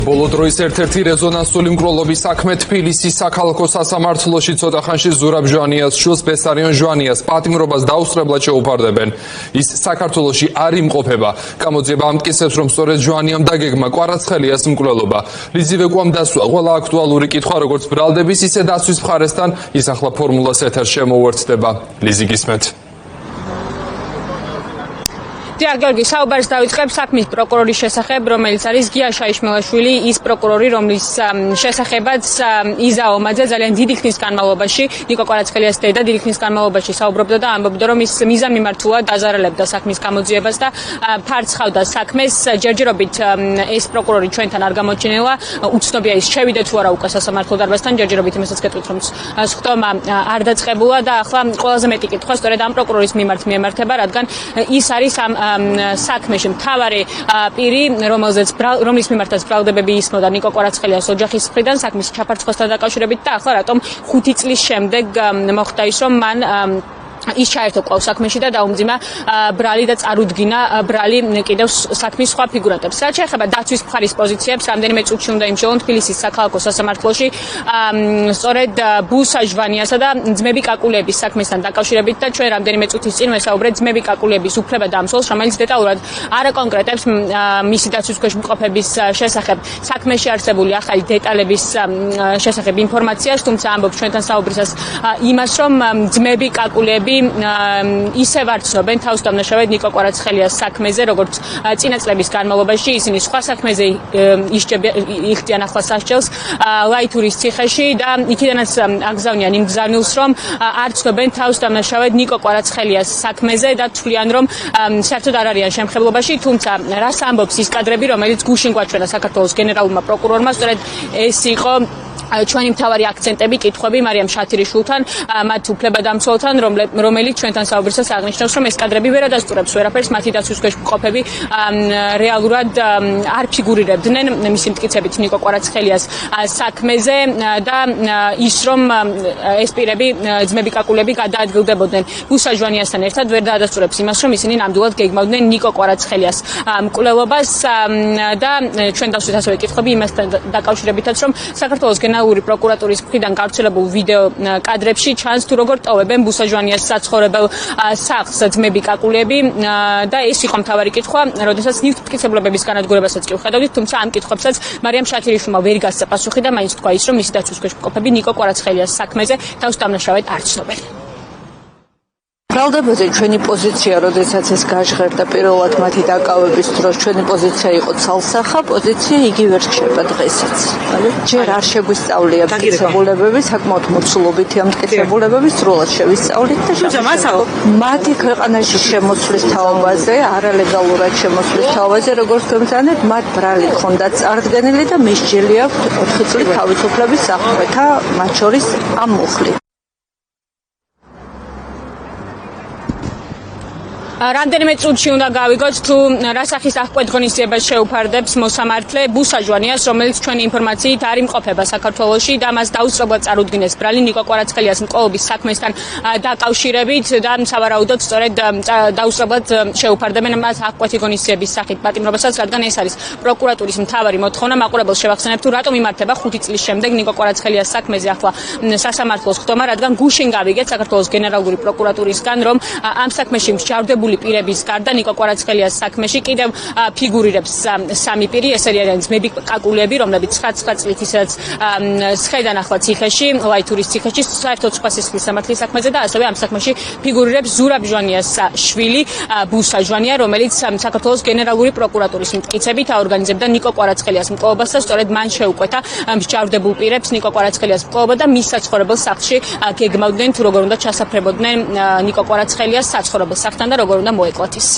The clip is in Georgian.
ბოლო დროის ერთ-ერთი რეზონანსული მკვლელობის საქმე თბილისის საქალაქო სასამართლოში ცოტა ხანში ზურაბ ჟვანიას შვილს ბესარიონ ჟვანიას პატიმრობას დაუსწრებლად შეუფარდებენ. ის საქართველოში არ იმყოფება. გამოძიება ამტკიცებს, რომ სწორედ ჟვანიამ დაგეგმა კვარაცხელიას მკვლელობა. ლიზივე კვამ დასვა ყველა აქტუალური კითხვა, როგორც ბრალდების, ისე დასვის მხარესთან, ის ახლა ფორმულას ეთერში შემოუერთდება. ლიზი, გისმენთ. გიორგი, საუბარს დავიწყებ საქმის პროკურორის შესახებ, რომელიც არის გია შაიშმელაშვილი, ის პროკურორი, რომლის შესახებაც იზა ომაძე ძალიან დიდი ხნის განმავლობაში, ნიკო კვარაცხელიას დედა დიდი ხნის განმავლობაში საუბრობდა და ამბობდა, რომ ის მიზა მიმართულად დაზარალებდა საქმის გამოძიებას და ფარცხავდა საქმეს. ჯერჯერობით ეს პროკურორი ჩვენთან არ გამოჩენილა, უცნობია ის შევიდა თუ არა უკვე სასამართლო დარბაზთან, ჯერჯერობით იმასაც გეტყვით, რომ სხდომა არ დაწყებულა და ახლა ყველაზე მეტი კითხვა სწორედ ამ პროკურორის მიმართ მიემართება, რადგან ის არის ამ საქმეში მთავარი პირი, რომლის მიმართაც ბრალდებები ისმოდა ნიკო კვარაცხელიას ოჯახის მხრიდან საქმის ჩაფარცხვასთან დაკავშირებით და ახლა რატომ 5 წლის შემდეგ მოხდა ის, რომ მან ის ჩაერთო კვლავ საქმეში და დაუმძიმა ბრალი და წარუდგინა ბრალი კიდევ საქმის სხვა ფიგურანტებს. რაც შეეხება დაცვის მხარის პოზიციებს, რამდენიმე წუთში უნდა იმშოვონ თბილისის საქალაქო სასამართლოში სწორედ ბუსა ჟვანიასა და ძმები კაკულების საქმესთან დაკავშირებით და ჩვენ რამდენიმე წუთის წინ ვესაუბრეთ ძმები კაკულების უფლება დამცველს, რომელიც დეტალურად არ აკონკრეტებს მისი დაცვის ქვეშ მყოფების შესახებ საქმეში არსებული ახალი დეტალების შესახებ ინფორმაციას, თუმცა ამბობს ჩვენთან საუბრისას იმას, რომ ძმები კაკულები ისევ არ ცნობენ თავს დამნაშავედ ნიკო კვარაცხელიას საქმეზე, როგორც წინა წლების განმავლობაში ისინი სხვა საქმეზე იხდიან ახლა სასჯელს ლაითურის ციხეში და იქიდანაც აგზავნიან იმ გზავნილს, რომ არ ცნობენ თავს დამნაშავედ ნიკო კვარაცხელიას საქმეზე და თვლიან, რომ საერთოდ არ არიან შემხებლობაში, თუმცა რას ამბობს ის კადრები, რომელიც გუშინ გვაჩვენა საქართველოს გენერალურმა პროკურორმა, სწორედ ეს იყო ჩვენი მთავარი აქცენტები, კითხვები მარიამ შათირიშვილთან, მათ უფლებადამცველთან, რომელიც ჩვენთან საუბრისას აღნიშნავს, რომ ეს კადრები ვერ ადასტურებს ვერაფერს, მათი დაცვის ქვეშ მყოფები რეალურად არ ფიგურირებდნენ მისი მტკიცებით ნიკო კვარაცხელიას საქმეზე და ის, რომ ეს პირები ძმები კაკულები გადაადგილდებოდნენ ბუსა ჟვანიასთან ერთად, ვერ დაადასტურებს იმას, რომ ისინი ნამდვილად გეგმავდნენ ნიკო კვარაცხელიას მკვლელობას და ჩვენ დავსვით ასევე კითხვები იმასთან დაკავშირებითაც, რომ საქართველოს გენერალური პროკურატურის მხრიდან გავრცელებულ ვიდეო კადრებში ჩანს თუ როგორ ტოვებენ ბუსა ჟვანიას საცხოვრებელ სახლს ძმები კაკულები და ეს იყო მთავარი კითხვა, როდესაც ნივთმტკიცებულებების განადგურებასაც კი ვხედავდით, თუმცა ამ კითხვებსაც მარიამ შათირიშვილმა ვერ გასცა პასუხი და მაინც თქვა ის, რომ მისი დაცვის ქვეშ მყოფები ნიკო კვარაცხელიას საქმეზე თავს დამნაშავედ არ ცნობენ. ბრალდებაზე ჩვენი პოზიცია, როდესაც ეს გაჟღერდა პირველად მათი დაკავების დროს, ჩვენი পজিცია იყო ცალსახა პოზიცია, იგივე რჩება დღესაც. ჯერ არ შეგვისწავლია მტკიცებულებები, საკმაოდ მოცულობითი მტკიცებულებები, სრულად შევისწავლით და მათი ქვეყანაში შემოსვლის თაობაზე, არალეგალურად შემოსვლის თაობაზე, როგორც თქვენთანეთ, მათ ბრალი ჰქონდათ წარდგენილი და მისჯილი აქვთ 4 წლის თავისუფლების აღკვეთა, მათ შორის ამ მუხლით. რამდენიმე წუთში უნდა გავიგოთ თუ რა სახის აღკვეთ ღონისძიებას შეუფარდებს მოსამართლე ბუსა ჟვანიას, რომელიც ჩვენი ინფორმაციით არ იმყოფება საქართველოში და მას დაუსწრებლად წარუდგინეს ბრალი ნიკო კვარაცხელიას მკვლელობის საქმესთან დაკავშირებით და სავარაუდოდ სწორედ დაუსწრებლად შეუფარდებენ მას აღკვეთი ღონისძიების სახით პატიმრობასაც, რადგან ეს არის პროკურატურის მთავარი მოთხოვნა. მაყურებელს შევახსენებ თუ რატომ იმართება 5 წლის შემდეგ ნიკო კვარაცხელიას საქმეზე ახლა სასამართლოს ხდომა, რადგან გუშინ გავიგეთ საქართველოს გენერალური პროკურატურისგან, რომ ამ საქმეში მსჯავრდებული პირების გარდა ნიკო კვარაცხელიას საქმეში კიდევ ფიგურირებს 3 პირი, ესენი არიან ძმები კაკულები, რომლებიც 9 წლით ისედაც სხედან ახლა ციხეში, ლაითურის ციხეში, საერთოდ სხვა სისხლის სამართლის საქმეზე და ასევე ამ საქმეში ფიგურირებს ზურაბ ჟვანიას შვილი ბუსა ჟვანია, რომელიც საქართველოს გენერალური პროკურატურის მტკიცებით აორგანიზებდა ნიკო კვარაცხელიას მკვლელობას და სწორედ მან შეუკვეთა მსჯავრდებულ პირებს ნიკო კვარაცხელიას მკვლელობა და მის საცხოვრებელ სახლში გეგმავდნენ თუ როგორ უნდა ჩასაფრებოდნენ ნიკო კვარაცხელიას საცხოვრებელ სახლთან და როგორ უნდა მოეკლათ ის.